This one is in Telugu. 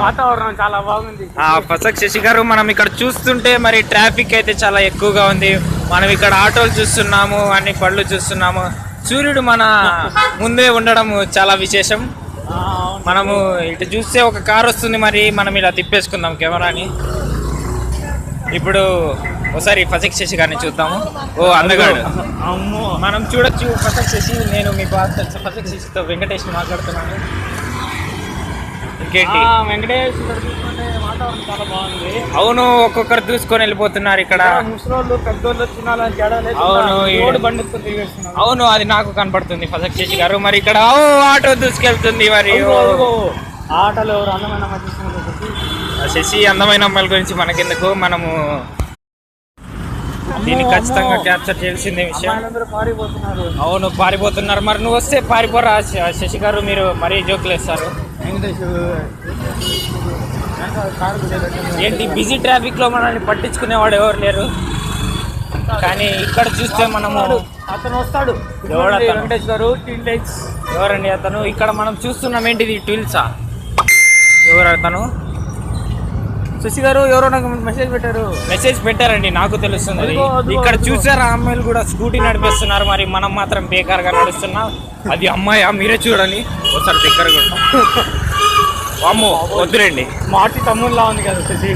వాతావరణం చాలా బాగుంది. పసక్ శశి గారు, మనం ఇక్కడ చూస్తుంటే మరి ట్రాఫిక్ అయితే చాలా ఎక్కువగా ఉంది. మనం ఇక్కడ ఆటోలు చూస్తున్నాము, అన్ని పళ్ళు చూస్తున్నాము. సూర్యుడు మన ముందే ఉండడం చాలా విశేషం. మనము ఇటు చూస్తే ఒక కార్ వస్తుంది, మరి మనం ఇలా తిప్పేసుకుందాం కెమెరాని. ఇప్పుడు ఒకసారి పసక్ శశి గారిని చూద్దాము. ఓ అందగాడు, మనం చూడొచ్చు పసక్ శశి. నేను మీ పసక్ శశితో వెంకటేష్ మాట్లాడుతున్నాను. ఇంకేంటి వెంకటేష్ వాతావరణం చాలా బాగుంది. అవును, ఒక్కొక్కరు దూసుకొని వెళ్ళిపోతున్నారు ఇక్కడ. ముసలోళ్ళు పెద్దోళ్ళు తినాలని తేడా లేదు. అవును బండి. అవును, అది నాకు కనపడుతుంది పసక్ శశి గారు. మరి ఇక్కడ ఆటో దూసుకెళ్తుంది. మరి ఆటోలు ఎవరు అందమైన అమ్మాయి శశి అందమైన అమ్మాయిల గురించి మనకెందుకు, మనము దీన్ని ఖచ్చితంగా క్యాప్చర్ చేయాల్సిందే విషయం. పారిపోతున్నారు. అవును, పారిపోతున్నారు. మరి నువ్వు వస్తే పారిపోరా శశి గారు, మీరు మరీ జోకులు వేస్తారు. ఏంటి బిజీ ట్రాఫిక్ లో మనల్ని పట్టించుకునేవాడు ఎవరు లేరు. కానీ ఇక్కడ చూస్తే మనము అతను వస్తాడు. వెంకటేష్ గారు, ఎవరండి అతను? ఇక్కడ మనం చూస్తున్నాం ఏంటిది, ట్విల్సా? ఎవరు అతను? శశి గారు ఎవరో నాకు మెసేజ్ పెట్టారండి, నాకు తెలుస్తుంది. ఇక్కడ చూసారా, అమ్మాయిలు కూడా స్కూటీ నడిపిస్తున్నారు. మరి మనం మాత్రం బేకార్గా నడుస్తున్నాం. అది అమ్మాయా? మీరే చూడండి ఒకసారి దగ్గర కూడా. అమ్మో వద్దురండి, మాటి తమ్ముళ్ళ ఉంది కదా శశి.